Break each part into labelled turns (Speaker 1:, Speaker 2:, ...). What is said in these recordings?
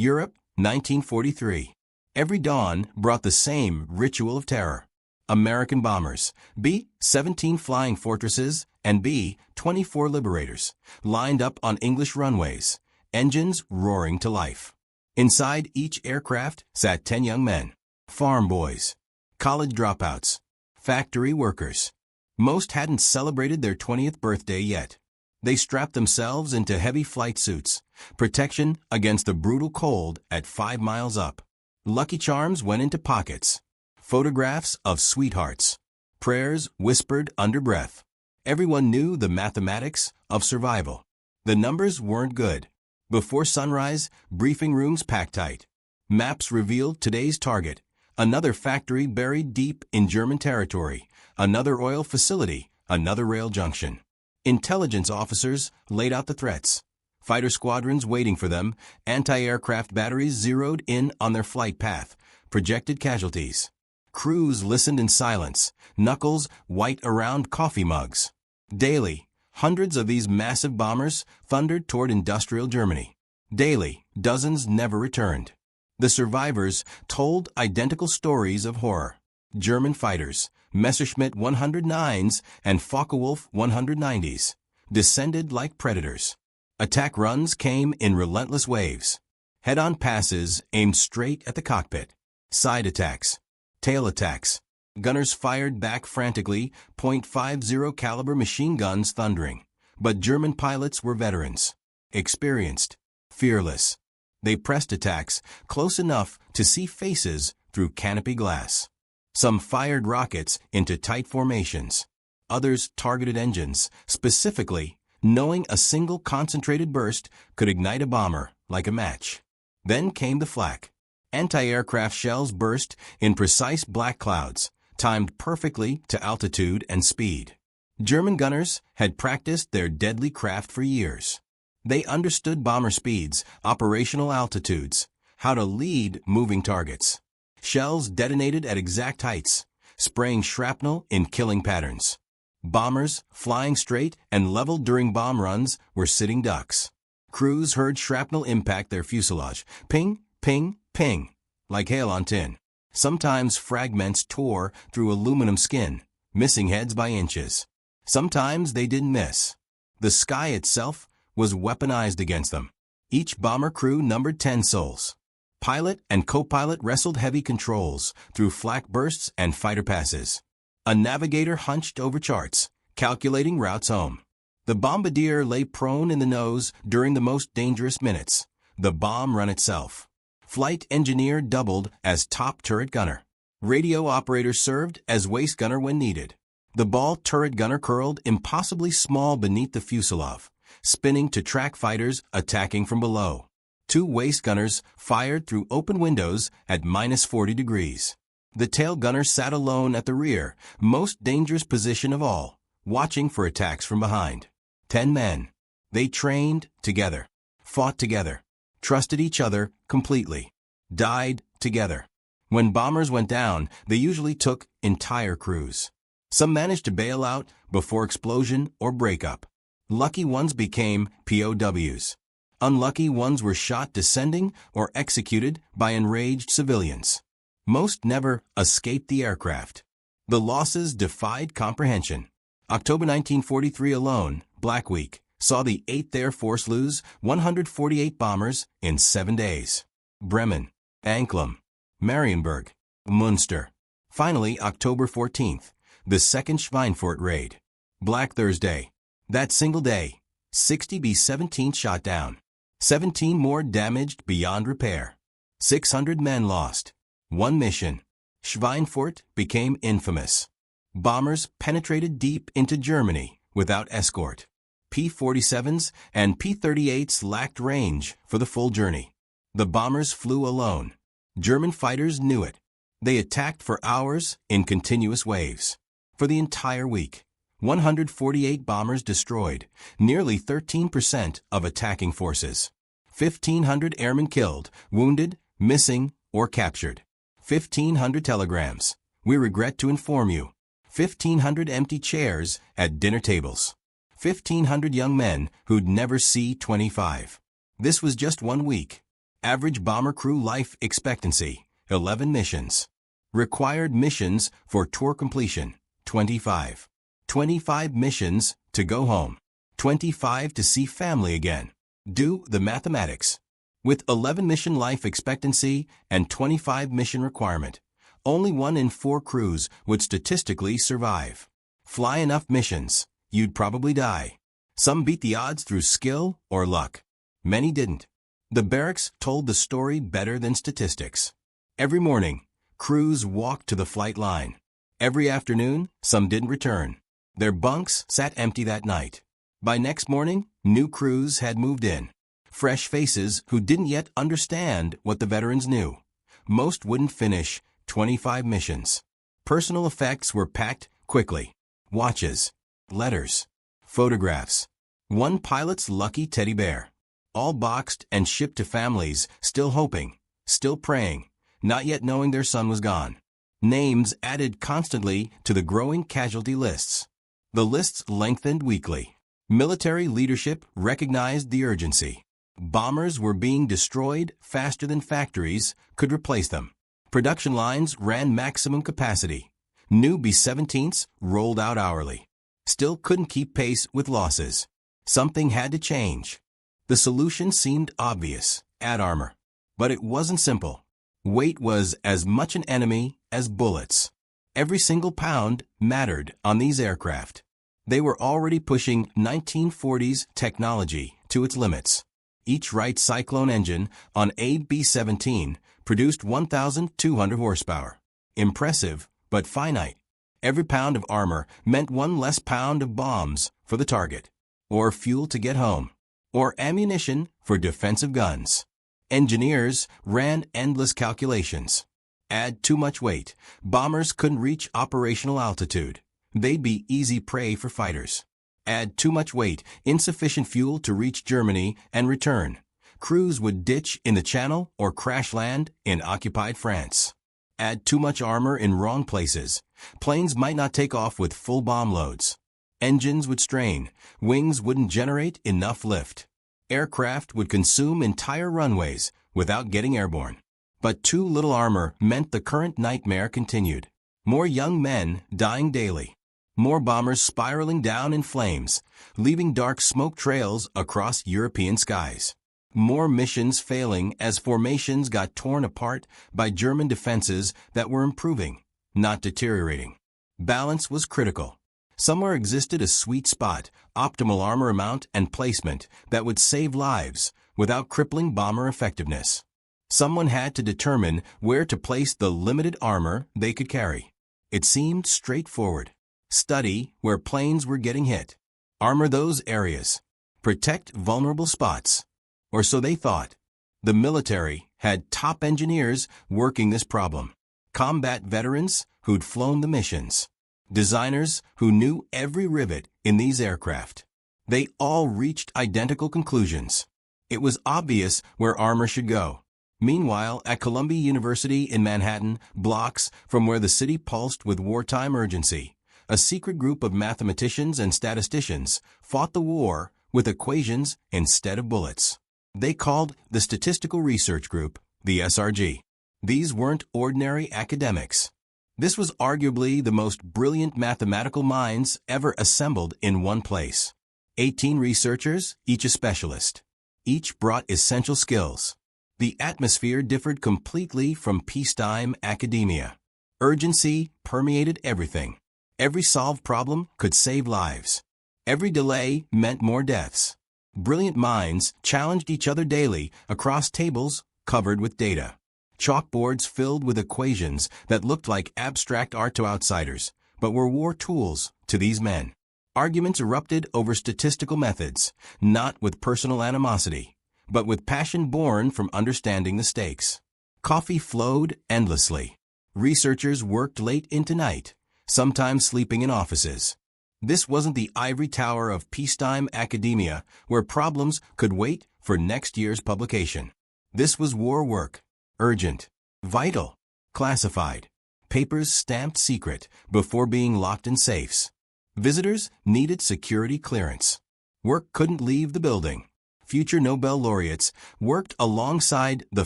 Speaker 1: Europe, 1943. Every dawn brought the same ritual of terror. American bombers, B, 17 flying fortresses, and B, 24 liberators, lined up on English runways, engines roaring to life. Inside each aircraft sat 10 young men, farm boys, college dropouts, factory workers. Most hadn't celebrated their 20th birthday yet. They strapped themselves into heavy flight suits, protection against the brutal cold at 5 miles up. Lucky Charms went into pockets. Photographs of sweethearts. Prayers whispered under breath. Everyone knew the mathematics of survival. The numbers weren't good. Before sunrise, briefing rooms packed tight. Maps revealed today's target. Another factory buried deep in German territory. Another oil facility. Another rail junction. Intelligence officers laid out the threats. Fighter squadrons waiting for them. Anti-aircraft batteries zeroed in on their flight path. Projected casualties. Crews listened in silence, knuckles white around coffee mugs. Daily, hundreds of these massive bombers thundered toward industrial Germany. Daily, dozens never returned. The survivors told identical stories of horror. German fighters, Messerschmitt 109s and Focke-Wulf 190s, descended like predators. Attack runs came in relentless waves. Head-on passes aimed straight at the cockpit. Side attacks. Tail attacks. Gunners fired back frantically, .50 caliber machine guns thundering. But German pilots were veterans. Experienced. Fearless. They pressed attacks close enough to see faces through canopy glass. Some fired rockets into tight formations. Others targeted engines, specifically, knowing a single concentrated burst could ignite a bomber like a match. Then came the flak. Anti-aircraft shells burst in precise black clouds, timed perfectly to altitude and speed. German gunners had practiced their deadly craft for years. They understood bomber speeds, operational altitudes, how to lead moving targets. Shells detonated at exact heights, spraying shrapnel in killing patterns. Bombers, flying straight and level during bomb runs, were sitting ducks. Crews heard shrapnel impact their fuselage. Ping, ping, ping, like hail on tin. Sometimes fragments tore through aluminum skin, missing heads by inches. Sometimes they didn't miss. The sky itself was weaponized against them. Each bomber crew numbered 10 souls. Pilot and co-pilot wrestled heavy controls through flak bursts and fighter passes. A navigator hunched over charts, calculating routes home. The bombardier lay prone in the nose during the most dangerous minutes. The bomb run itself. Flight engineer doubled as top turret gunner. Radio operator served as waist gunner when needed. The ball turret gunner curled impossibly small beneath the fuselage, spinning to track fighters attacking from below. 2 waist gunners fired through open windows at -40 degrees. The tail gunner sat alone at the rear, most dangerous position of all, watching for attacks from behind. 10 men. They trained together, fought together, trusted each other completely, died together. When bombers went down, they usually took entire crews. Some managed to bail out before explosion or breakup. Lucky ones became POWs. Unlucky ones were shot descending or executed by enraged civilians. Most never escaped the aircraft. The losses defied comprehension. October 1943 alone, Black Week, saw the 8th Air Force lose 148 bombers in 7 days. Bremen, Anklam, Marienburg, Munster. Finally, October 14th, the second Schweinfurt raid. Black Thursday. That single day, 60 B-17 shot down. 17 more damaged beyond repair. 600 men lost. One mission. Schweinfurt became infamous. Bombers penetrated deep into Germany without escort. P-47s and P-38s lacked range for the full journey. The bombers flew alone. German fighters knew it. They attacked for hours in continuous waves. For the entire week, 148 bombers destroyed, nearly 13% of attacking forces. 1,500 airmen killed, wounded, missing, or captured. 1,500 telegrams. We regret to inform you. 1,500 empty chairs at dinner tables. 1,500 young men who'd never see 25. This was just 1 week. Average bomber crew life expectancy, 11 missions. Required missions for tour completion, 25. 25 missions to go home. 25 to see family again. Do the mathematics. With 11 mission life expectancy and 25 mission requirement, only 1 in 4 crews would statistically survive. Fly enough missions, you'd probably die. Some beat the odds through skill or luck. Many didn't. The barracks told the story better than statistics. Every morning, crews walked to the flight line. Every afternoon, some didn't return. Their bunks sat empty that night. By next morning, new crews had moved in. Fresh faces who didn't yet understand what the veterans knew. Most wouldn't finish 25 missions. Personal effects were packed quickly. Watches, letters, photographs. One pilot's lucky teddy bear. All boxed and shipped to families, still hoping, still praying, not yet knowing their son was gone. Names added constantly to the growing casualty lists. The lists lengthened weekly. Military leadership recognized the urgency. Bombers were being destroyed faster than factories could replace them. Production lines ran maximum capacity. New B-17s rolled out hourly. Still couldn't keep pace with losses. Something had to change. The solution seemed obvious: add armor. But it wasn't simple. Weight was as much an enemy as bullets. Every single pound mattered on these aircraft. They were already pushing 1940s technology to its limits. Each Wright Cyclone engine on a B-17 produced 1,200 horsepower. Impressive, but finite. Every pound of armor meant 1 less pound of bombs for the target, or fuel to get home, or ammunition for defensive guns. Engineers ran endless calculations. Add too much weight, bombers couldn't reach operational altitude. They'd be easy prey for fighters. Add too much weight, insufficient fuel to reach Germany and return. Crews would ditch in the Channel or crash land in occupied France. Add too much armor in wrong places. Planes might not take off with full bomb loads. Engines would strain. Wings wouldn't generate enough lift. Aircraft would consume entire runways without getting airborne. But too little armor meant the current nightmare continued. More young men dying daily. More bombers spiraling down in flames, leaving dark smoke trails across European skies. More missions failing as formations got torn apart by German defenses that were improving, not deteriorating. Balance was critical. Somewhere existed a sweet spot, optimal armor amount and placement that would save lives without crippling bomber effectiveness. Someone had to determine where to place the limited armor they could carry. It seemed straightforward. Study where planes were getting hit. Armor those areas. Protect vulnerable spots. Or so they thought. The military had top engineers working this problem. Combat veterans who'd flown the missions. Designers who knew every rivet in these aircraft. They all reached identical conclusions. It was obvious where armor should go. Meanwhile, at Columbia University in Manhattan, blocks from where the city pulsed with wartime urgency, a secret group of mathematicians and statisticians fought the war with equations instead of bullets. They called the Statistical Research Group the SRG. These weren't ordinary academics. This was arguably the most brilliant mathematical minds ever assembled in one place. 18 researchers, each a specialist. Each brought essential skills. The atmosphere differed completely from peacetime academia. Urgency permeated everything. Every solved problem could save lives. Every delay meant more deaths. Brilliant minds challenged each other daily across tables covered with data. Chalkboards filled with equations that looked like abstract art to outsiders, but were war tools to these men. Arguments erupted over statistical methods, not with personal animosity, but with passion born from understanding the stakes. Coffee flowed endlessly. Researchers worked late into night, sometimes sleeping in offices. This wasn't the ivory tower of peacetime academia where problems could wait for next year's publication. This was war work, urgent, vital, classified. Papers stamped secret before being locked in safes. Visitors needed security clearance. Work couldn't leave the building. future Nobel laureates, worked alongside the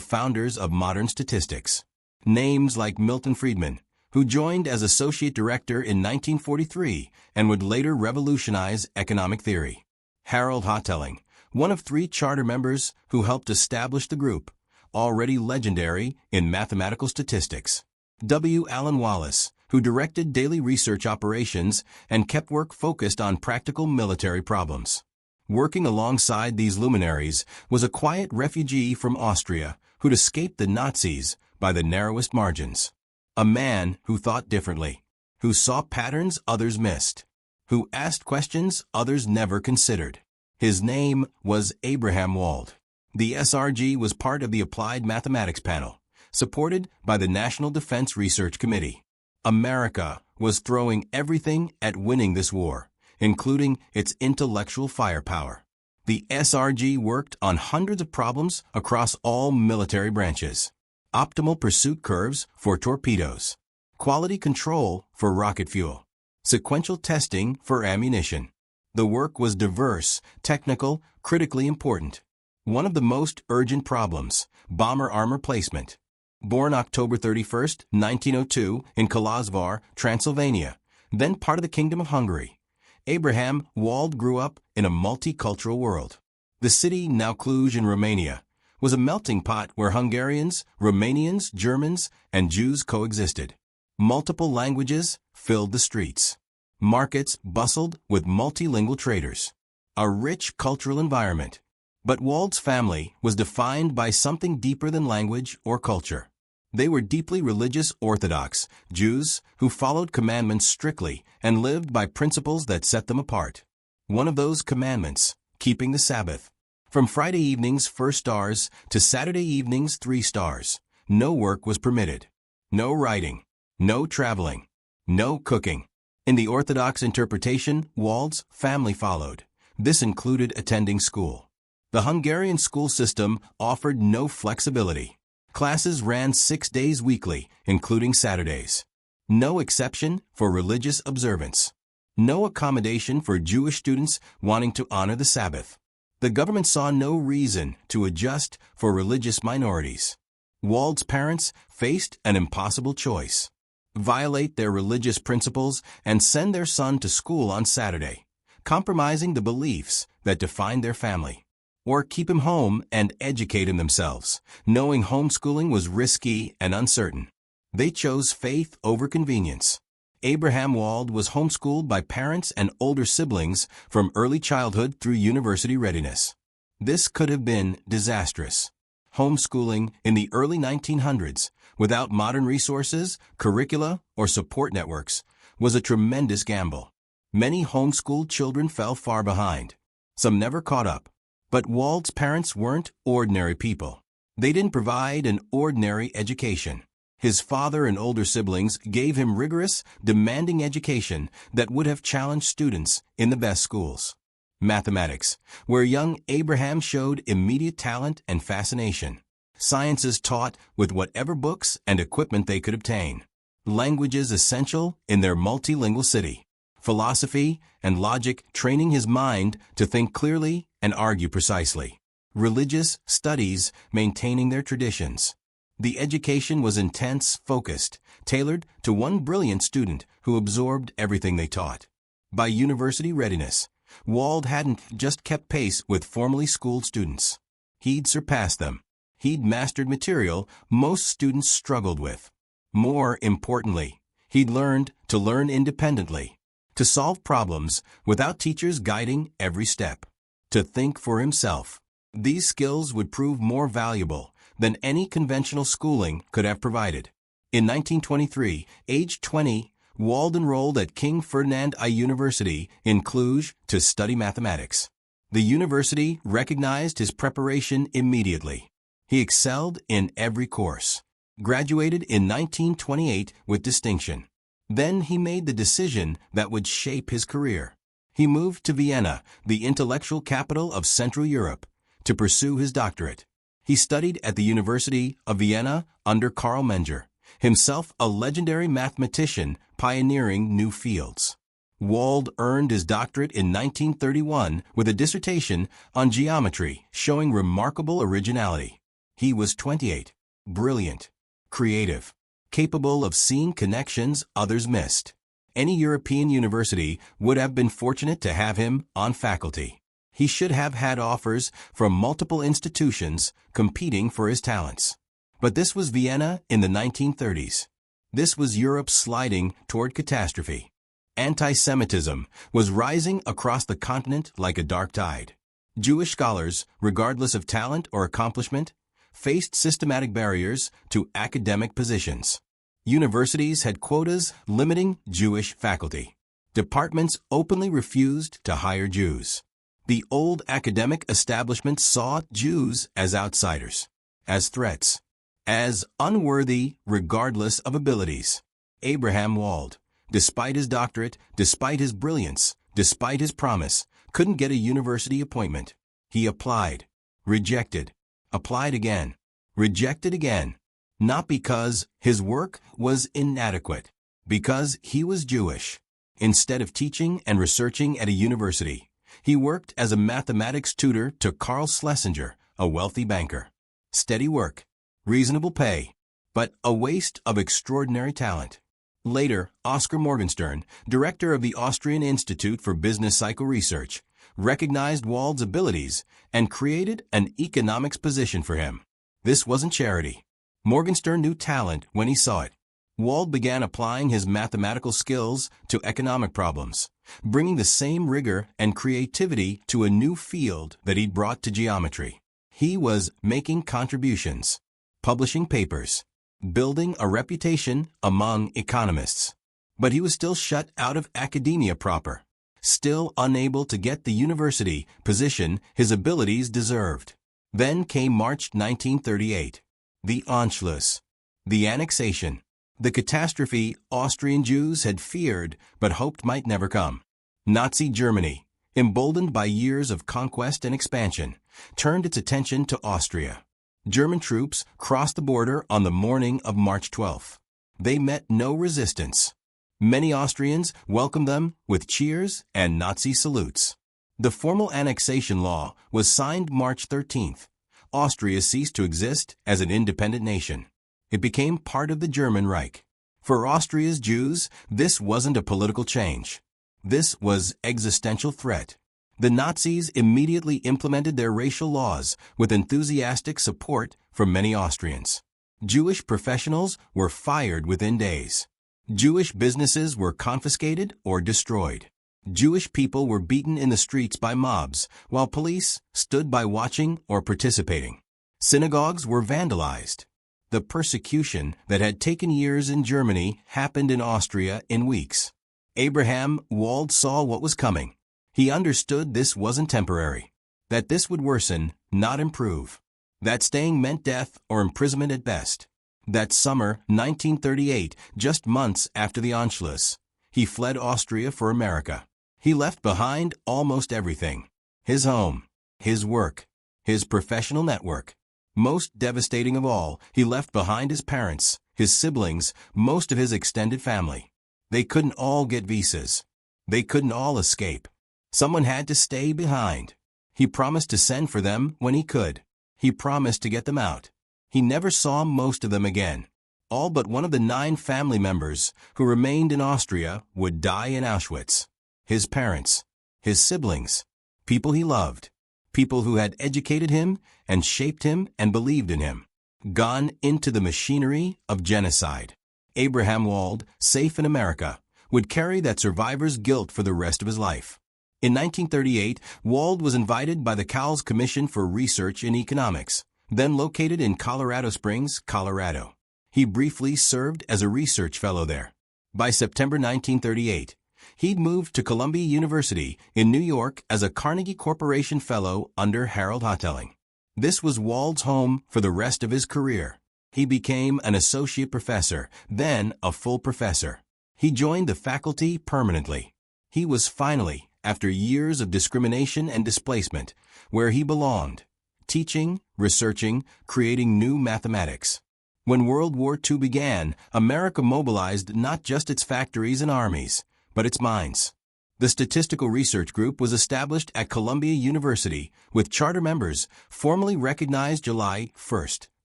Speaker 1: founders of modern statistics. Names like Milton Friedman, who joined as associate director in 1943 and would later revolutionize economic theory. Harold Hotelling, one of 3 charter members who helped establish the group, already legendary in mathematical statistics. W. Allen Wallace, who directed daily research operations and kept work focused on practical military problems. Working alongside these luminaries was a quiet refugee from Austria who'd escaped the Nazis by the narrowest margins. A man who thought differently, who saw patterns others missed, who asked questions others never considered. His name was Abraham Wald. The SRG was part of the Applied Mathematics Panel, supported by the National Defense Research Committee. America was throwing everything at winning this war, including its intellectual firepower. The SRG worked on hundreds of problems across all military branches. Optimal pursuit curves for torpedoes, quality control for rocket fuel, sequential testing for ammunition. The work was diverse, technical, critically important. One of the most urgent problems, bomber armor placement. Born October 31, 1902, in Kolozsvár, Transylvania, then part of the Kingdom of Hungary, Abraham Wald grew up in a multicultural world. The city, now Cluj in Romania, was a melting pot where Hungarians, Romanians, Germans, and Jews coexisted. Multiple languages filled the streets. Markets bustled with multilingual traders. A rich cultural environment. But Wald's family was defined by something deeper than language or culture. They were deeply religious Orthodox Jews who followed commandments strictly and lived by principles that set them apart. One of those commandments, keeping the Sabbath. From Friday evenings 4 stars to Saturday evenings 3 stars, no work was permitted. No writing, no traveling, no cooking. In the Orthodox interpretation, Wald's family followed. This included attending school. The Hungarian school system offered no flexibility. Classes ran 6 days weekly, including Saturdays. No exception for religious observance. No accommodation for Jewish students wanting to honor the Sabbath. The government saw no reason to adjust for religious minorities. Wald's parents faced an impossible choice: violate their religious principles and send their son to school on Saturday, compromising the beliefs that defined their family, or keep him home and educate him themselves, knowing homeschooling was risky and uncertain. They chose faith over convenience. Abraham Wald was homeschooled by parents and older siblings from early childhood through university readiness. This could have been disastrous. Homeschooling in the early 1900s, without modern resources, curricula, or support networks, was a tremendous gamble. Many homeschooled children fell far behind. Some never caught up. But Wald's parents weren't ordinary people. They didn't provide an ordinary education. His father and older siblings gave him rigorous, demanding education that would have challenged students in the best schools. Mathematics, where young Abraham showed immediate talent and fascination. Sciences taught with whatever books and equipment they could obtain. Languages essential in their multilingual city. Philosophy and logic training his mind to think clearly and argue precisely. Religious studies maintaining their traditions. The education was intense, focused, tailored to one brilliant student who absorbed everything they taught. By university readiness, Wald hadn't just kept pace with formally schooled students. He'd surpassed them. He'd mastered material most students struggled with. More importantly, he'd learned to learn independently, to solve problems without teachers guiding every step, to think for himself. These skills would prove more valuable than any conventional schooling could have provided. In 1923, aged 20, Wald enrolled at King Ferdinand I University in Cluj to study mathematics. The university recognized his preparation immediately. He excelled in every course. Graduated in 1928 with distinction. Then he made the decision that would shape his career. He moved to Vienna, the intellectual capital of Central Europe, to pursue his doctorate. He studied at the University of Vienna under Karl Menger, himself a legendary mathematician pioneering new fields. Wald earned his doctorate in 1931 with a dissertation on geometry showing remarkable originality. He was 28, brilliant, creative, capable of seeing connections others missed. Any European university would have been fortunate to have him on faculty. He should have had offers from multiple institutions competing for his talents. But this was Vienna in the 1930s. This was Europe sliding toward catastrophe. Anti-Semitism was rising across the continent like a dark tide. Jewish scholars, regardless of talent or accomplishment, faced systematic barriers to academic positions. Universities had quotas limiting Jewish faculty. Departments openly refused to hire Jews. The old academic establishment saw Jews as outsiders, as threats, as unworthy regardless of abilities. Abraham Wald, despite his doctorate, despite his brilliance, despite his promise, couldn't get a university appointment. He applied, rejected, applied again, rejected again. Not because his work was inadequate, because he was Jewish. Instead of teaching and researching at a university, he worked as a mathematics tutor to Carl Schlesinger, a wealthy banker. Steady work, reasonable pay, but a waste of extraordinary talent. Later, Oscar Morgenstern, director of the Austrian Institute for Business Cycle Research, recognized Wald's abilities and created an economics position for him. This wasn't charity. Morgenstern knew talent when he saw it. Wald began applying his mathematical skills to economic problems, bringing the same rigor and creativity to a new field that he'd brought to geometry. He was making contributions, publishing papers, building a reputation among economists. But he was still shut out of academia proper, still unable to get the university position his abilities deserved. Then came March 1938. The Anschluss, the annexation, the catastrophe Austrian Jews had feared but hoped might never come. Nazi Germany, emboldened by years of conquest and expansion, turned its attention to Austria. German troops crossed the border on the morning of March 12th. They met no resistance. Many Austrians welcomed them with cheers and Nazi salutes. The formal annexation law was signed March 13th. Austria ceased to exist as an independent nation. It became part of the German Reich. For Austria's Jews, this wasn't a political change. This was existential threat. The Nazis immediately implemented their racial laws with enthusiastic support from many Austrians. Jewish professionals were fired within days. Jewish businesses were confiscated or destroyed. Jewish people were beaten in the streets by mobs, while police stood by watching or participating. Synagogues were vandalized. The persecution that had taken years in Germany happened in Austria in weeks. Abraham Wald saw what was coming. He understood this wasn't temporary, that this would worsen, not improve, that staying meant death or imprisonment at best. That summer 1938, just months after the Anschluss, he fled Austria for America. He left behind almost everything: his home, his work, his professional network. Most devastating of all, he left behind his parents, his siblings, most of his extended family. They couldn't all get visas. They couldn't all escape. Someone had to stay behind. He promised to send for them when he could. He promised to get them out. He never saw most of them again. All but one of the 9 family members who remained in Austria would die in Auschwitz. His parents, his siblings, people he loved, people who had educated him and shaped him and believed in him, gone into the machinery of genocide. Abraham Wald, safe in America, would carry that survivor's guilt for the rest of his life. In 1938, Wald was invited by the Cowles Commission for Research in Economics, then located in Colorado Springs, Colorado. He briefly served as a research fellow there. By September 1938, he'd moved to Columbia University in New York as a Carnegie Corporation Fellow under Harold Hotelling. This was Wald's home for the rest of his career. He became an associate professor, then a full professor. He joined the faculty permanently. He was finally, after years of discrimination and displacement, where he belonged, teaching, researching, creating new mathematics. When World War II began, America mobilized not just its factories and armies, but its minds. The Statistical Research Group was established at Columbia University with charter members formally recognized July 1,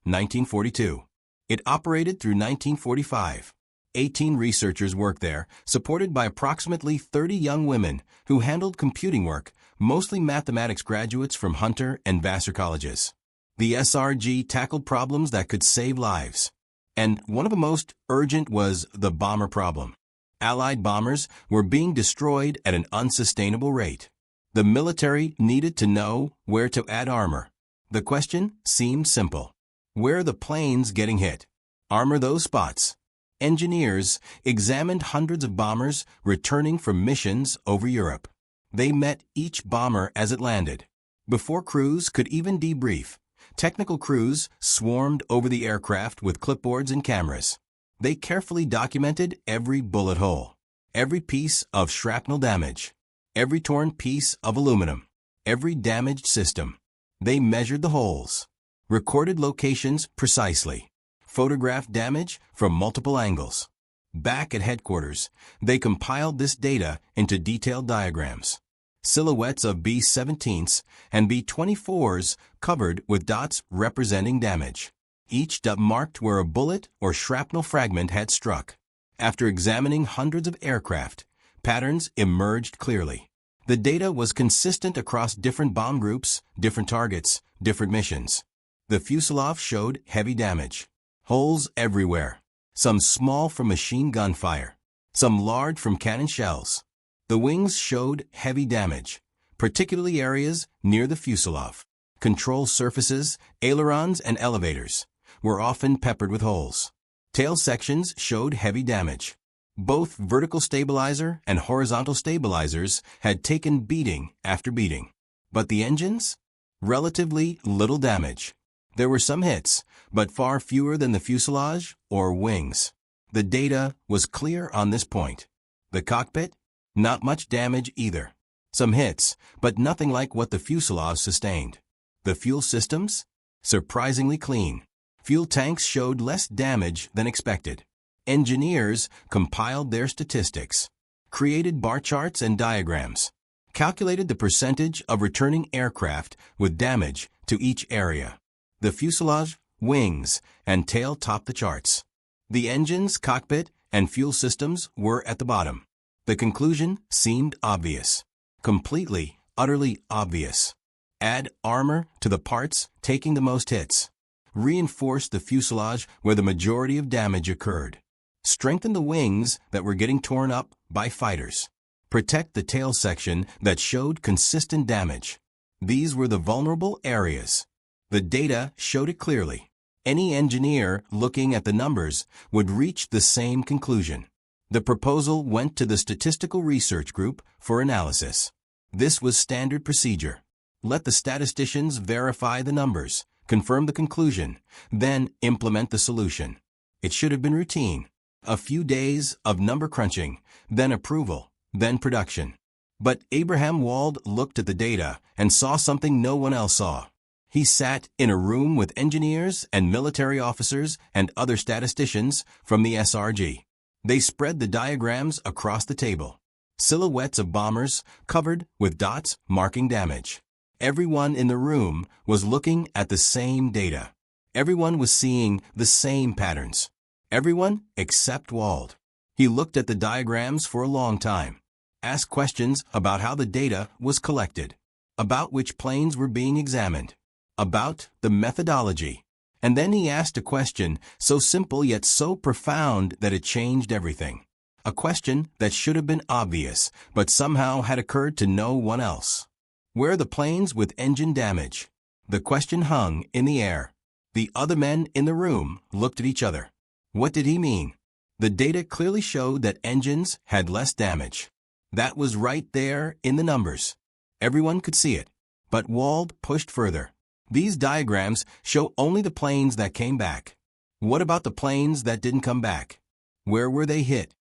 Speaker 1: 1942. It operated through 1945. 18 researchers worked there, supported by approximately 30 young women who handled computing work, mostly mathematics graduates from Hunter and Vassar colleges. The SRG tackled problems that could save lives. And one of the most urgent was the bomber problem. Allied bombers were being destroyed at an unsustainable rate. The military needed to know where to add armor. The question seemed simple. Where are the planes getting hit? Armor those spots. Engineers examined hundreds of bombers returning from missions over Europe. They met each bomber as it landed. Before crews could even debrief, technical crews swarmed over the aircraft with clipboards and cameras. They carefully documented every bullet hole, every piece of shrapnel damage, every torn piece of aluminum, every damaged system. They measured the holes, recorded locations precisely, photographed damage from multiple angles. Back at headquarters, they compiled this data into detailed diagrams. Silhouettes of B-17s and B-24s covered with dots representing damage. Each dot marked where a bullet or shrapnel fragment had struck. After examining hundreds of aircraft, patterns emerged clearly. The data was consistent across different bomb groups, different targets, different missions. The fuselage showed heavy damage. Holes everywhere. Some small from machine gun fire. Some large from cannon shells. The wings showed heavy damage, particularly areas near the fuselage. Control surfaces, ailerons, and elevators were often peppered with holes. Tail sections showed heavy damage. Both vertical stabilizer and horizontal stabilizers had taken beating after beating. But the engines? Relatively little damage. There were some hits, but far fewer than the fuselage or wings. The data was clear on this point. The cockpit? Not much damage either. Some hits, but nothing like what the fuselage sustained. The fuel systems? Surprisingly clean. Fuel tanks showed less damage than expected. Engineers compiled their statistics, created bar charts and diagrams, calculated the percentage of returning aircraft with damage to each area. The fuselage, wings, and tail topped the charts. The engines, cockpit, and fuel systems were at the bottom. The conclusion seemed obvious. Completely, utterly obvious. Add armor to the parts taking the most hits. Reinforce the fuselage where the majority of damage occurred. Strengthen the wings that were getting torn up by fighters. Protect the tail section that showed consistent damage. These were the vulnerable areas. The data showed it clearly. Any engineer looking at the numbers would reach the same conclusion. The proposal went to the Statistical Research Group for analysis. This was standard procedure. Let the statisticians verify the numbers, confirm the conclusion, then implement the solution. It should have been routine. A few days of number crunching, then approval, then production. But Abraham Wald looked at the data and saw something no one else saw. He sat in a room with engineers and military officers and other statisticians from the SRG. They spread the diagrams across the table. Silhouettes of bombers covered with dots marking damage. Everyone in the room was looking at the same data. Everyone was seeing the same patterns. Everyone except Wald. He looked at the diagrams for a long time, asked questions about how the data was collected, about which planes were being examined, about the methodology. And then he asked a question so simple yet so profound that it changed everything. A question that should have been obvious, but somehow had occurred to no one else. Where are the planes with engine damage? The question hung in the air. The other men in the room looked at each other. What did he mean? The data clearly showed that engines had less damage. That was right there in the numbers. Everyone could see it. But Wald pushed further. These diagrams show only the planes that came back. What about the planes that didn't come back? Where were they hit?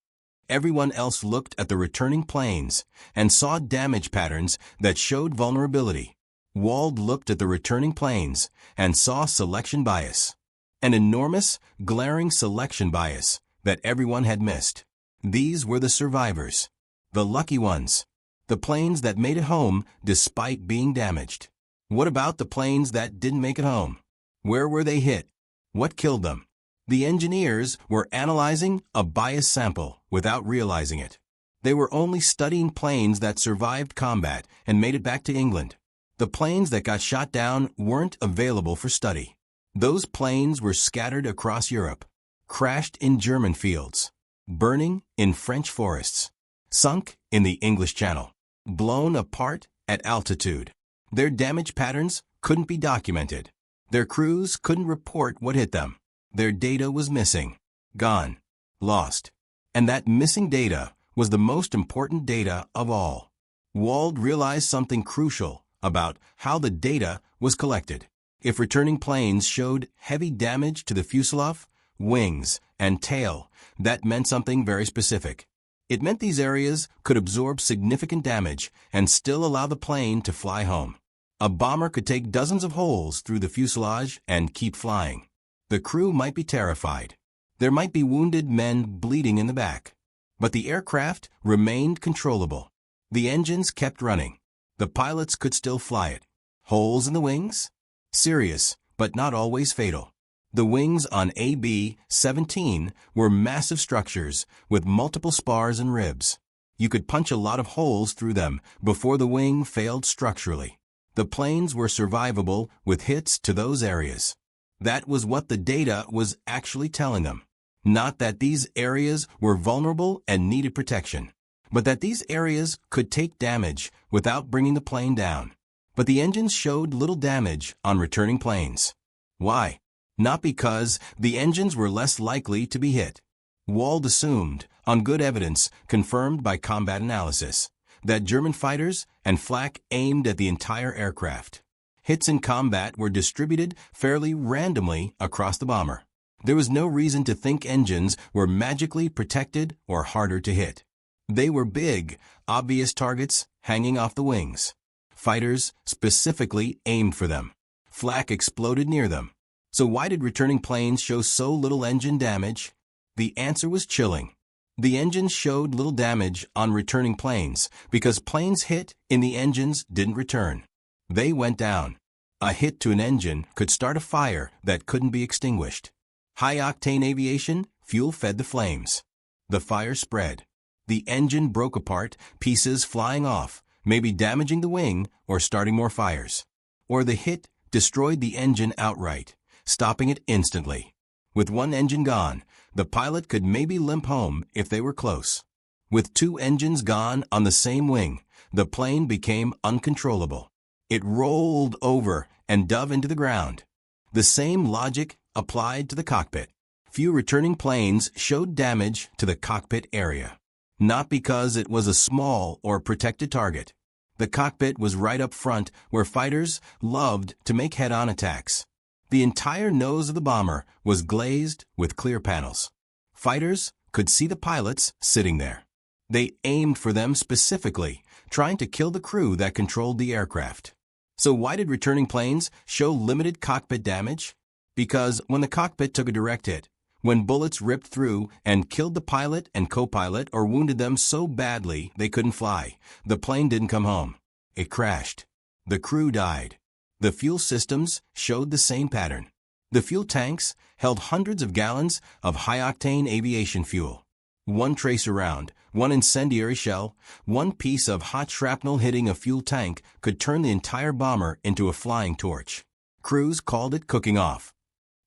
Speaker 1: Everyone else looked at the returning planes and saw damage patterns that showed vulnerability. Wald looked at the returning planes and saw selection bias. An enormous, glaring selection bias that everyone had missed. These were the survivors, the lucky ones, The planes that made it home despite being damaged. What about the planes that didn't make it home? Where were they hit? What killed them? The engineers were analyzing a biased sample without realizing it. They were only studying planes that survived combat and made it back to England. The planes that got shot down weren't available for study. Those planes were scattered across Europe, crashed in German fields, burning in French forests, sunk in the English Channel, blown apart at altitude. Their damage patterns couldn't be documented. Their crews couldn't report what hit them. Their data was missing, gone, lost. And that missing data was the most important data of all. Wald realized something crucial about how the data was collected. If returning planes showed heavy damage to the fuselage, wings, and tail, that meant something very specific. It meant these areas could absorb significant damage and still allow the plane to fly home. A bomber could take dozens of holes through the fuselage and keep flying. The crew might be terrified. There might be wounded men bleeding in the back. But the aircraft remained controllable. The engines kept running. The pilots could still fly it. Holes in the wings? Serious, but not always fatal. The wings on AB-17 were massive structures with multiple spars and ribs. You could punch a lot of holes through them before the wing failed structurally. The planes were survivable with hits to those areas. That was what the data was actually telling them. Not that these areas were vulnerable and needed protection, but that these areas could take damage without bringing the plane down. But the engines showed little damage on returning planes. Why? Not because the engines were less likely to be hit. Wald assumed, on good evidence confirmed by combat analysis, that German fighters and flak aimed at the entire aircraft. Hits in combat were distributed fairly randomly across the bomber. There was no reason to think engines were magically protected or harder to hit. They were big, obvious targets hanging off the wings. Fighters specifically aimed for them. Flak exploded near them. So why did returning planes show so little engine damage? The answer was chilling. The engines showed little damage on returning planes because planes hit in the engines didn't return. They went down. A hit to an engine could start a fire that couldn't be extinguished. High-octane aviation fuel-fed the flames. The fire spread. The engine broke apart, pieces flying off, maybe damaging the wing or starting more fires. Or the hit destroyed the engine outright, stopping it instantly. With one engine gone, the pilot could maybe limp home if they were close. With two engines gone on the same wing, the plane became uncontrollable. It rolled over and dove into the ground. The same logic applied to the cockpit. Few returning planes showed damage to the cockpit area. Not because it was a small or protected target. The cockpit was right up front where fighters loved to make head-on attacks. The entire nose of the bomber was glazed with clear panels. Fighters could see the pilots sitting there. They aimed for them specifically, trying to kill the crew that controlled the aircraft. So why did returning planes show limited cockpit damage? Because when the cockpit took a direct hit, when bullets ripped through and killed the pilot and co-pilot or wounded them so badly they couldn't fly, the plane didn't come home. It crashed. The crew died. The fuel systems showed the same pattern. The fuel tanks held hundreds of gallons of high-octane aviation fuel. One tracer round, one incendiary shell, one piece of hot shrapnel hitting a fuel tank could turn the entire bomber into a flying torch. Crews called it cooking off.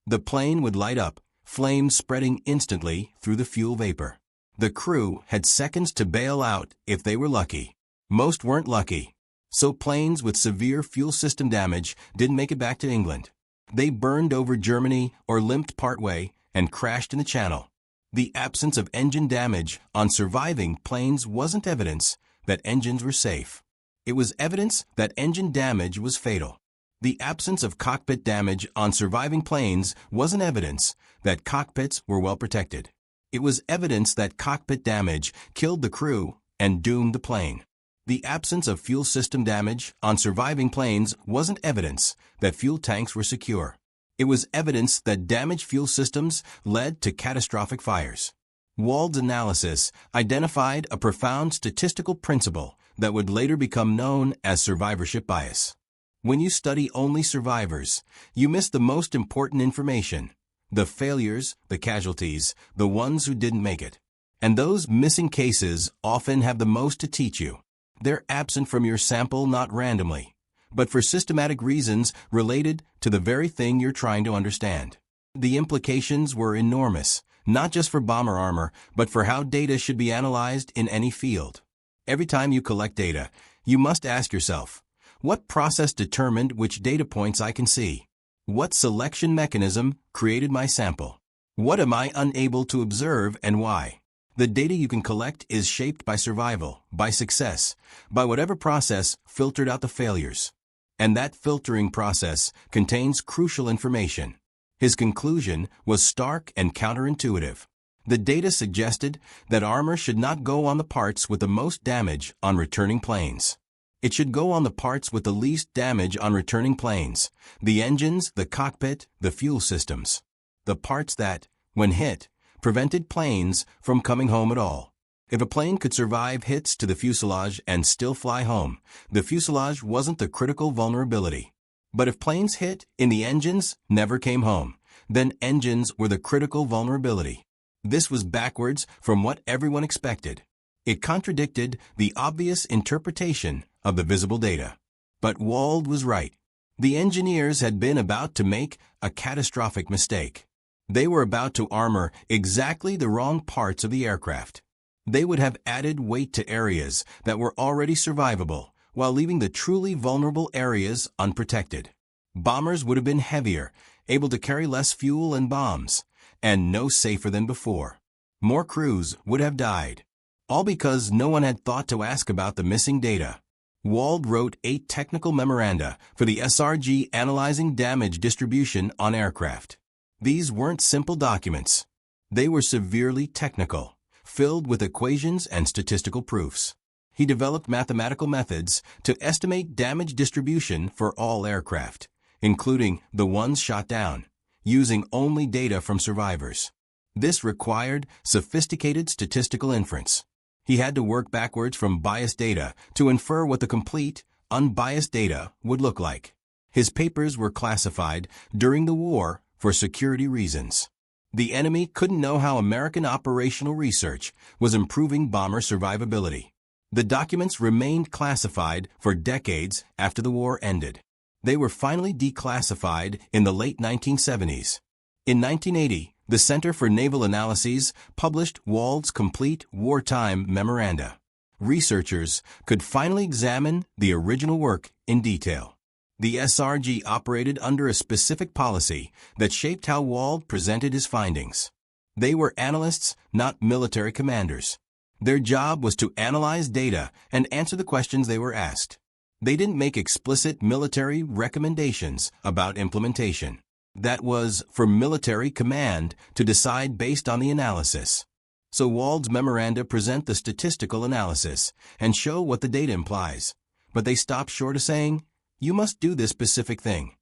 Speaker 1: The plane would light up, flames spreading instantly through the fuel vapor. The crew had seconds to bail out if they were lucky. Most weren't lucky. So planes with severe fuel system damage didn't make it back to England. They burned over Germany or limped partway and crashed in the Channel. The absence of engine damage on surviving planes wasn't evidence that engines were safe. It was evidence that engine damage was fatal. The absence of cockpit damage on surviving planes wasn't evidence that cockpits were well protected. It was evidence that cockpit damage killed the crew and doomed the plane. The absence of fuel system damage on surviving planes wasn't evidence that fuel tanks were secure. It was evidence that damaged fuel systems led to catastrophic fires. Wald's analysis identified a profound statistical principle that would later become known as survivorship bias. When you study only survivors, you miss the most important information: the failures, the casualties, the ones who didn't make it. And those missing cases often have the most to teach you. They're absent from your sample not randomly, but for systematic reasons related to the very thing you're trying to understand. The implications were enormous, not just for bomber armor, but for how data should be analyzed in any field. Every time you collect data, you must ask yourself, what process determined which data points I can see? What selection mechanism created my sample? What am I unable to observe and why? The data you can collect is shaped by survival, by success, by whatever process filtered out the failures. And that filtering process contains crucial information. His conclusion was stark and counterintuitive. The data suggested that armor should not go on the parts with the most damage on returning planes. It should go on the parts with the least damage on returning planes: the engines, the cockpit, the fuel systems. The parts that, when hit, prevented planes from coming home at all. If a plane could survive hits to the fuselage and still fly home, the fuselage wasn't the critical vulnerability. But if planes hit in the engines never came home, then engines were the critical vulnerability. This was backwards from what everyone expected. It contradicted the obvious interpretation of the visible data. But Wald was right. The engineers had been about to make a catastrophic mistake. They were about to armor exactly the wrong parts of the aircraft. They would have added weight to areas that were already survivable, while leaving the truly vulnerable areas unprotected. Bombers would have been heavier, able to carry less fuel and bombs, and no safer than before. More crews would have died. All because no one had thought to ask about the missing data. Wald wrote 8 technical memoranda for the SRG analyzing damage distribution on aircraft. These weren't simple documents. They were severely technical, filled with equations and statistical proofs. He developed mathematical methods to estimate damage distribution for all aircraft, including the ones shot down, using only data from survivors. This required sophisticated statistical inference. He had to work backwards from biased data to infer what the complete, unbiased data would look like. His papers were classified during the war for security reasons. The enemy couldn't know how American operational research was improving bomber survivability. The documents remained classified for decades after the war ended. They were finally declassified in the late 1970s. In 1980, the Center for Naval Analyses published Wald's complete wartime memoranda. Researchers could finally examine the original work in detail. The SRG operated under a specific policy that shaped how Wald presented his findings. They were analysts, not military commanders. Their job was to analyze data and answer the questions they were asked. They didn't make explicit military recommendations about implementation. That was for military command to decide based on the analysis. So Wald's memoranda present the statistical analysis and show what the data implies. But they stop short of saying, you must do this specific thing.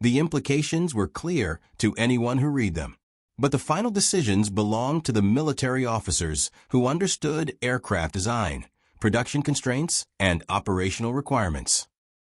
Speaker 1: The implications were clear to anyone who read them. But the final decisions belonged to the military officers who understood aircraft design, production constraints, and operational requirements.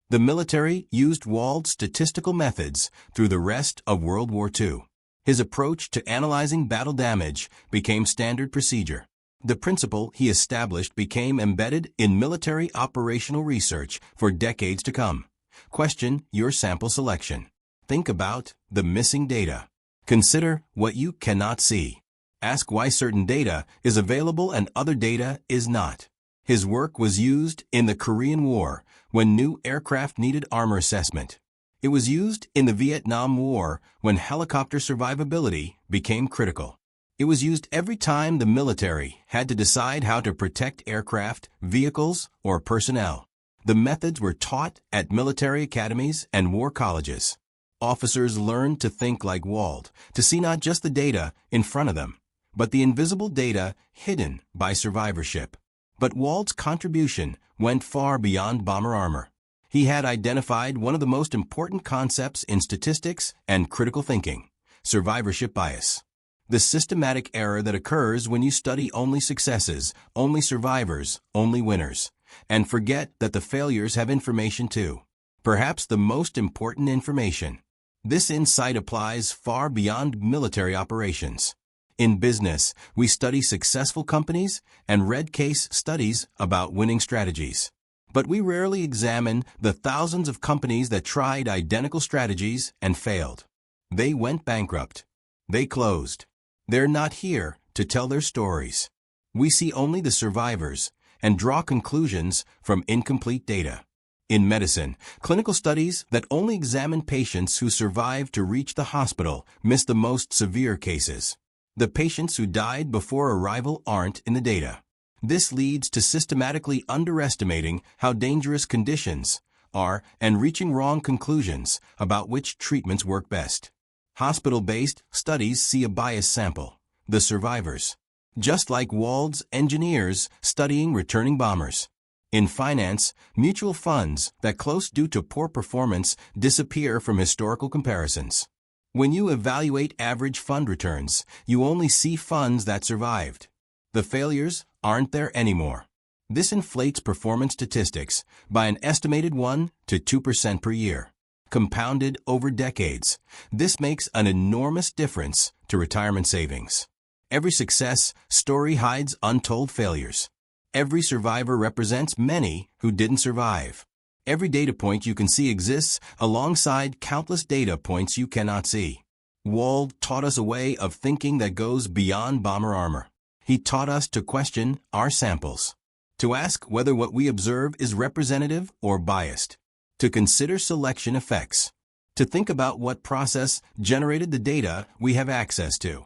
Speaker 1: The military used Wald's statistical methods through the rest of World War II. His approach to analyzing battle damage became standard procedure. The principle he established became embedded in military operational research for decades to come. Question your sample selection. Think about the missing data. Consider what you cannot see. Ask why certain data is available and other data is not. His work was used in the Korean War when new aircraft needed armor assessment. It was used in the Vietnam War when helicopter survivability became critical. It was used every time the military had to decide how to protect aircraft, vehicles, or personnel. The methods were taught at military academies and war colleges. Officers learned to think like Wald, to see not just the data in front of them, but the invisible data hidden by survivorship. But Wald's contribution went far beyond bomber armor. He had identified one of the most important concepts in statistics and critical thinking: survivorship bias. The systematic error that occurs when you study only successes, only survivors, only winners. and forget that the failures have information too. Perhaps the most important information. This insight applies far beyond military operations. In business, we study successful companies and read case studies about winning strategies. But we rarely examine the thousands of companies that tried identical strategies and failed. They went bankrupt. They closed. They're not here to tell their stories. We see only the survivors and draw conclusions from incomplete data. In medicine, clinical studies that only examine patients who survived to reach the hospital miss the most severe cases. The patients who died before arrival aren't in the data. This leads to systematically underestimating how dangerous conditions are and reaching wrong conclusions about which treatments work best. Hospital-based studies see a biased sample, the survivors. Just like Wald's engineers studying returning bombers. In finance, mutual funds that close due to poor performance disappear from historical comparisons. When you evaluate average fund returns, you only see funds that survived. The failures aren't there anymore. This inflates performance statistics by an estimated 1 to 2% per year. Compounded over decades, this makes an enormous difference to retirement savings. Every success story hides untold failures. Every survivor represents many who didn't survive. Every data point you can see exists alongside countless data points you cannot see. Wald taught us a way of thinking that goes beyond bomber armor. He taught us to question our samples, to ask whether what we observe is representative or biased, to consider selection effects, to think about what process generated the data we have access to,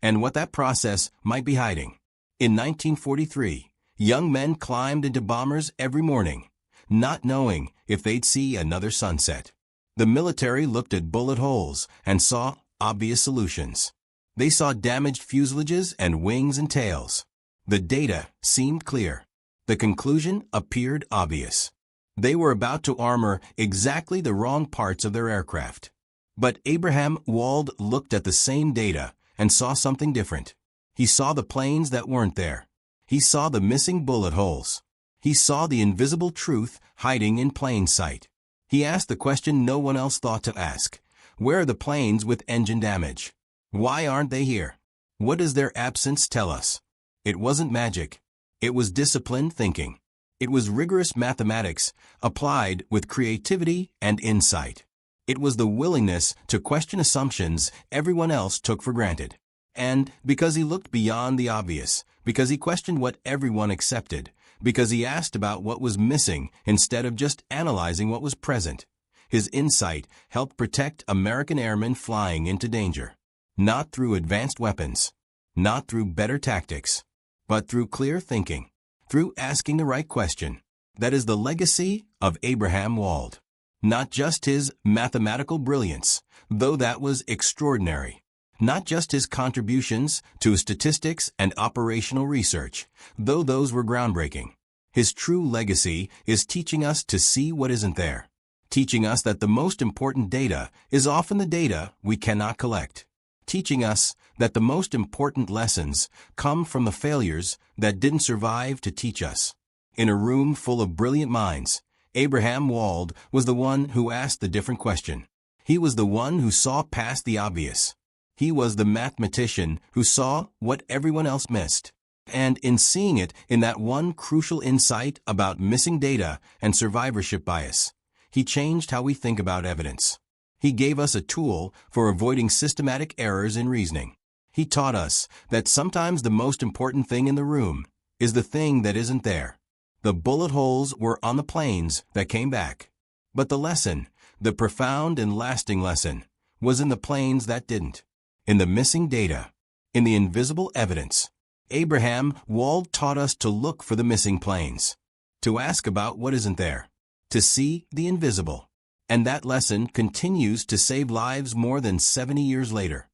Speaker 1: and what that process might be hiding. In 1943, young men climbed into bombers every morning, not knowing if they'd see another sunset. The military looked at bullet holes and saw obvious solutions. They saw damaged fuselages and wings and tails. The data seemed clear. The conclusion appeared obvious. They were about to armor exactly the wrong parts of their aircraft. But Abraham Wald looked at the same data and saw something different. He saw the planes that weren't there. He saw the missing bullet holes. He saw the invisible truth hiding in plain sight. He asked the question no one else thought to ask. Where are the planes with engine damage? Why aren't they here? What does their absence tell us? It wasn't magic. It was disciplined thinking. It was rigorous mathematics applied with creativity and insight. It was the willingness to question assumptions everyone else took for granted. And because he looked beyond the obvious, because he questioned what everyone accepted, because he asked about what was missing instead of just analyzing what was present, his insight helped protect American airmen flying into danger. Not through advanced weapons, not through better tactics, but through clear thinking, through asking the right question. That is the legacy of Abraham Wald. Not just his mathematical brilliance, though that was extraordinary. Not just his contributions to statistics and operational research, though those were groundbreaking. His true legacy is teaching us to see what isn't there. Teaching us that the most important data is often the data we cannot collect. Teaching us that the most important lessons come from the failures that didn't survive to teach us. In a room full of brilliant minds, Abraham Wald was the one who asked the different question. He was the one who saw past the obvious. He was the mathematician who saw what everyone else missed. And in seeing it in that one crucial insight about missing data and survivorship bias, he changed how we think about evidence. He gave us a tool for avoiding systematic errors in reasoning. He taught us that sometimes the most important thing in the room is the thing that isn't there. The bullet holes were on the planes that came back. But the lesson, the profound and lasting lesson, was in the planes that didn't. In the missing data. In the invisible evidence. Abraham Wald taught us to look for the missing planes. To ask about what isn't there. To see the invisible. And that lesson continues to save lives more than 70 years later.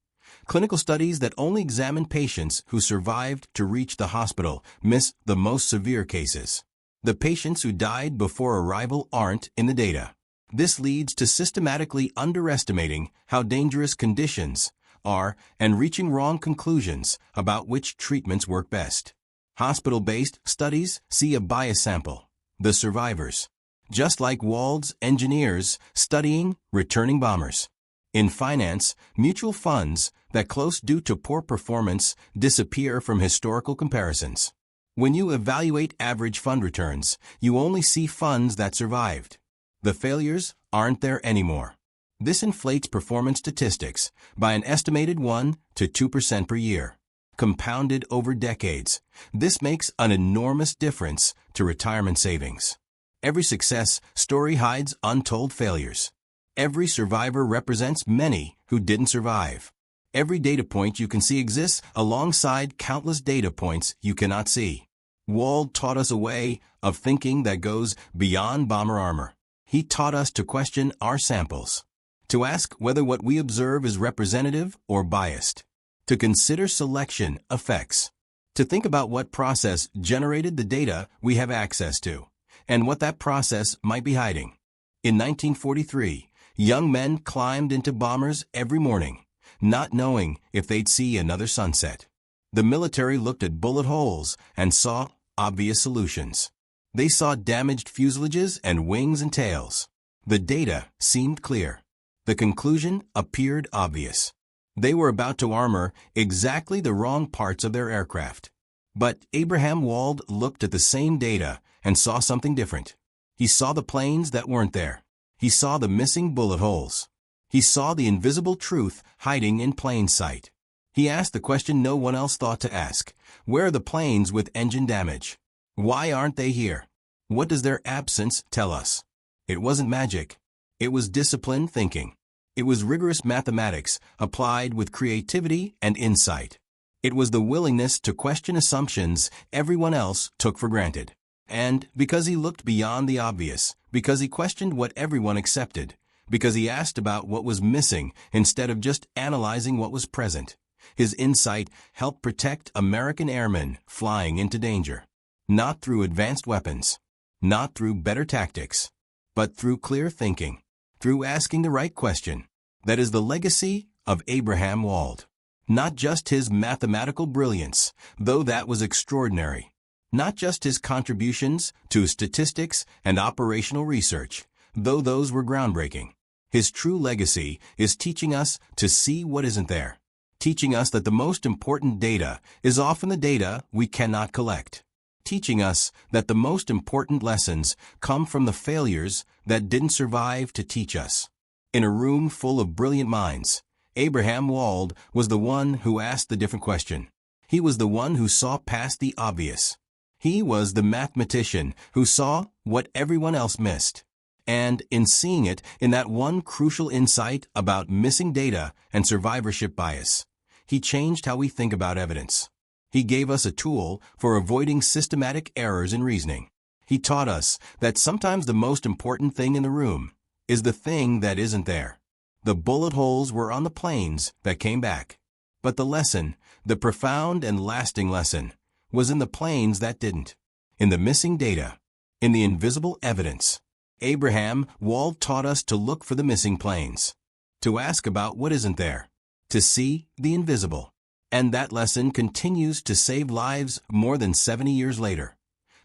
Speaker 1: Clinical studies that only examine patients who survived to reach the hospital miss the most severe cases. The patients who died before arrival aren't in the data. This leads to systematically underestimating how dangerous conditions are and reaching wrong conclusions about which treatments work best. Hospital-based studies see a biased sample, the survivors. Just like Wald's engineers studying returning bombers. In finance, mutual funds that close due to poor performance disappear from historical comparisons. When you evaluate average fund returns, you only see funds that survived. The failures aren't there anymore. This inflates performance statistics by an estimated 1 to 2% per year. Compounded over decades, this makes an enormous difference to retirement savings. Every success story hides untold failures. Every survivor represents many who didn't survive. Every data point you can see exists alongside countless data points you cannot see. Wald taught us a way of thinking that goes beyond bomber armor. He taught us to question our samples, to ask whether what we observe is representative or biased, to consider selection effects, to think about what process generated the data we have access to, and what that process might be hiding. In 1943, young men climbed into bombers every morning, not knowing if they'd see another sunset. The military looked at bullet holes and saw obvious solutions. They saw damaged fuselages and wings and tails. The data seemed clear. The conclusion appeared obvious. They were about to armor exactly the wrong parts of their aircraft. But Abraham Wald looked at the same data and saw something different. He saw the planes that weren't there. He saw the missing bullet holes. He saw the invisible truth hiding in plain sight. He asked the question no one else thought to ask. Where are the planes with engine damage? Why aren't they here? What does their absence tell us? It wasn't magic. It was disciplined thinking. It was rigorous mathematics applied with creativity and insight. It was the willingness to question assumptions everyone else took for granted. And because he looked beyond the obvious, because he questioned what everyone accepted, because he asked about what was missing instead of just analyzing what was present, his insight helped protect American airmen flying into danger. Not through advanced weapons, not through better tactics, but through clear thinking, through asking the right question. That is the legacy of Abraham Wald. Not just his mathematical brilliance, though that was extraordinary. Not just his contributions to statistics and operational research, though those were groundbreaking. His true legacy is teaching us to see what isn't there. Teaching us that the most important data is often the data we cannot collect. Teaching us that the most important lessons come from the failures that didn't survive to teach us. In a room full of brilliant minds, Abraham Wald was the one who asked the different question. He was the one who saw past the obvious. He was the mathematician who saw what everyone else missed. And in seeing it in that one crucial insight about missing data and survivorship bias, he changed how we think about evidence. He gave us a tool for avoiding systematic errors in reasoning. He taught us that sometimes the most important thing in the room is the thing that isn't there. The bullet holes were on the planes that came back. But the lesson, the profound and lasting lesson, was in the planes that didn't. In the missing data. In the invisible evidence. Abraham Wald taught us to look for the missing planes. To ask about what isn't there. To see the invisible. And that lesson continues to save lives more than 70 years later.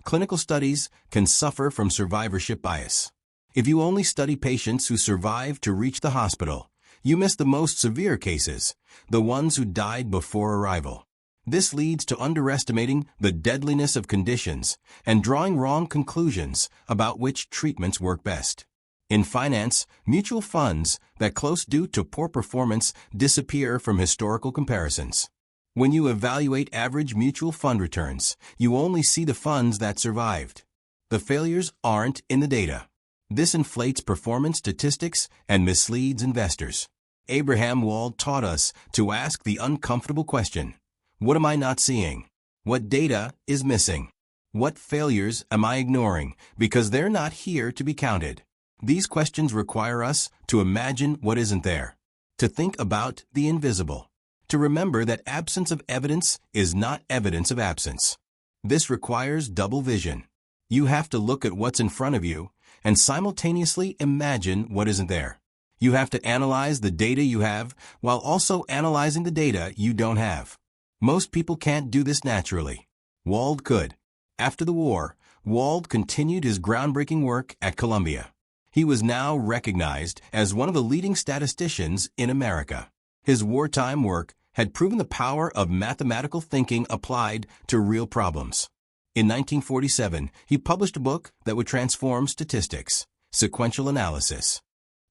Speaker 1: Clinical studies can suffer from survivorship bias. If you only study patients who survive to reach the hospital, you miss the most severe cases, the ones who died before arrival. This leads to underestimating the deadliness of conditions and drawing wrong conclusions about which treatments work best. In finance, mutual funds that close due to poor performance disappear from historical comparisons. When you evaluate average mutual fund returns, you only see the funds that survived. The failures aren't in the data. This inflates performance statistics and misleads investors. Abraham Wald taught us to ask the uncomfortable question. What am I not seeing? What data is missing? What failures am I ignoring because they're not here to be counted? These questions require us to imagine what isn't there, to think about the invisible, to remember that absence of evidence is not evidence of absence. This requires double vision. You have to look at what's in front of you and simultaneously imagine what isn't there. You have to analyze the data you have while also analyzing the data you don't have. Most people can't do this naturally. Wald could. After the war, Wald continued his groundbreaking work at Columbia. He was now recognized as one of the leading statisticians in America. His wartime work had proven the power of mathematical thinking applied to real problems. In 1947, he published a book that would transform statistics, Sequential Analysis.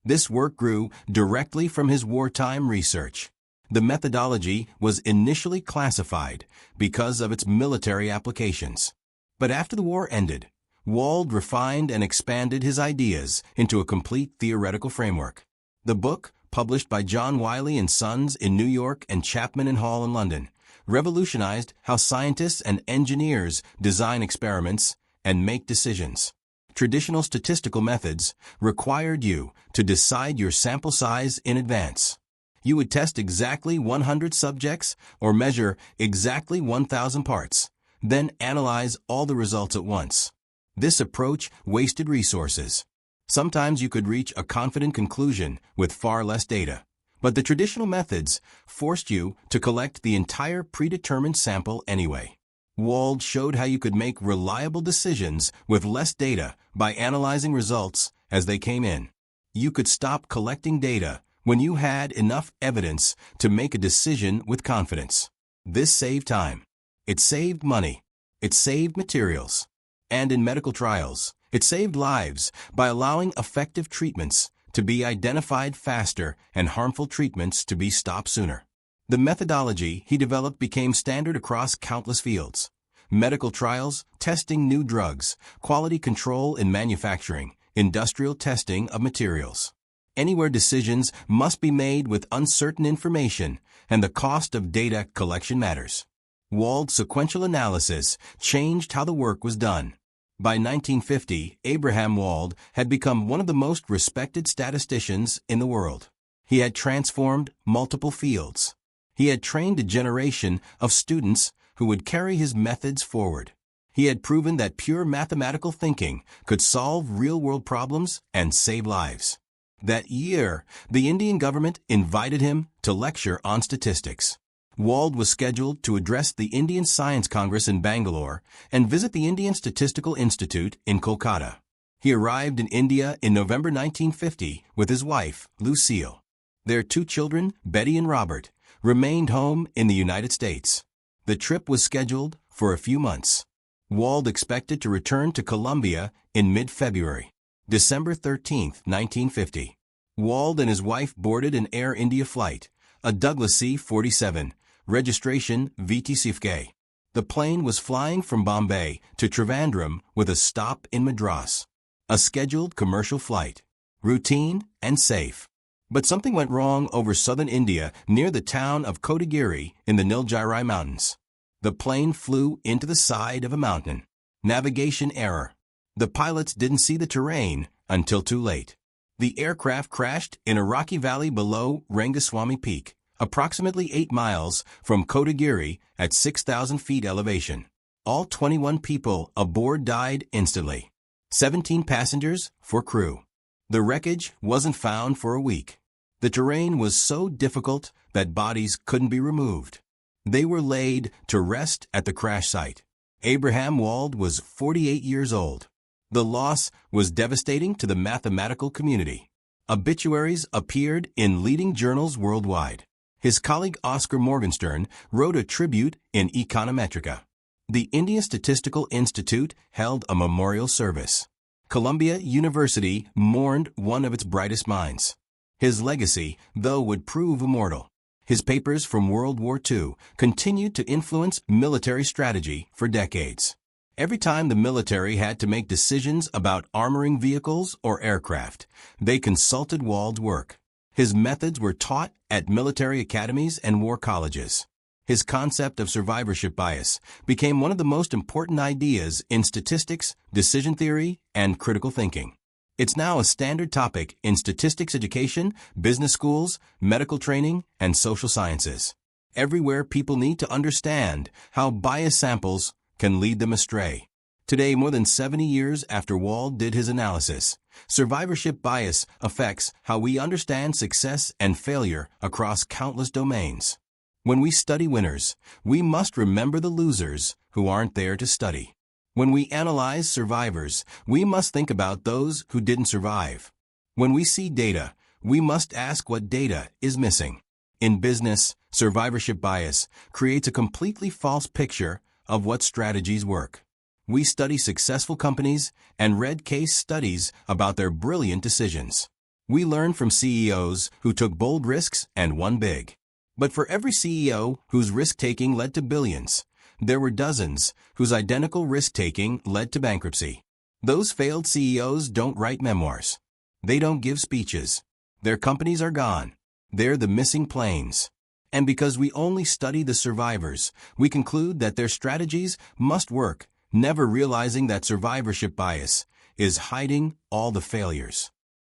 Speaker 1: This work grew directly from his wartime research. The methodology was initially classified because of its military applications. But after the war ended, Wald refined and expanded his ideas into a complete theoretical framework. The book, published by John Wiley & Sons in New York and Chapman & Hall in London, revolutionized how scientists and engineers design experiments and make decisions. Traditional statistical methods required you to decide your sample size in advance. You would test exactly 100 subjects or measure exactly 1,000 parts, then analyze all the results at once. This approach wasted resources. Sometimes you could reach a confident conclusion with far less data, but the traditional methods forced you to collect the entire predetermined sample anyway. Wald showed how you could make reliable decisions with less data by analyzing results as they came in. You could stop collecting data when you had enough evidence to make a decision with confidence. This saved time. It saved money. It saved materials. And in medical trials, it saved lives by allowing effective treatments to be identified faster and harmful treatments to be stopped sooner. The methodology he developed became standard across countless fields: medical trials, testing new drugs, quality control in manufacturing, industrial testing of materials. Anywhere decisions must be made with uncertain information and the cost of data collection matters. Wald's sequential analysis changed how the work was done. By 1950, Abraham Wald had become one of the most respected statisticians in the world. He had transformed multiple fields. He had trained a generation of students who would carry his methods forward. He had proven that pure mathematical thinking could solve real-world problems and save lives. That year, the Indian government invited him to lecture on statistics. Wald was scheduled to address the Indian Science Congress in Bangalore and visit the Indian Statistical Institute in Kolkata. He arrived in India in November 1950 with his wife, Lucille. Their 2 children, Betty and Robert, remained home in the United States. The trip was scheduled for a few months. Wald expected to return to Columbia in mid-February. December 13, 1950. Wald and his wife boarded an Air India flight, a Douglas C-47, registration VTCFK. The plane was flying from Bombay to Trivandrum with a stop in Madras. A scheduled commercial flight. Routine and safe. But something went wrong over southern India near the town of Kotagiri in the Nilgiri Mountains. The plane flew into the side of a mountain. Navigation error. The pilots didn't see the terrain until too late. The aircraft crashed in a rocky valley below Rangaswamy Peak, approximately 8 miles from Kotagiri at 6,000 feet elevation. All 21 people aboard died instantly. 17 passengers for crew. The wreckage wasn't found for a week. The terrain was so difficult that bodies couldn't be removed. They were laid to rest at the crash site. Abraham Wald was 48 years old. The loss was devastating to the mathematical community. Obituaries appeared in leading journals worldwide. His colleague Oscar Morgenstern wrote a tribute in Econometrica. The Indian Statistical Institute held a memorial service. Columbia University mourned one of its brightest minds. His legacy, though, would prove immortal. His papers from World War II continued to influence military strategy for decades. Every time the military had to make decisions about armoring vehicles or aircraft, they consulted Wald's work. His methods were taught at military academies and war colleges. His concept of survivorship bias became one of the most important ideas in statistics, decision theory, and critical thinking. It's now a standard topic in statistics education, business schools, medical training, and social sciences. Everywhere people need to understand how bias samples can lead them astray. Today, more than 70 years after Wald did his analysis, survivorship bias affects how we understand success and failure across countless domains. When we study winners, we must remember the losers who aren't there to study. When we analyze survivors, we must think about those who didn't survive. When we see data, we must ask what data is missing. In business, survivorship bias creates a completely false picture of what strategies work. We study successful companies and read case studies about their brilliant decisions. We learn from CEOs who took bold risks and won big. But for every CEO whose risk-taking led to billions, there were dozens whose identical risk-taking led to bankruptcy. Those failed CEOs don't write memoirs. They don't give speeches. Their companies are gone. They're the missing planes. And because we only study the survivors, we conclude that their strategies must work, never realizing that survivorship bias is hiding all the failures.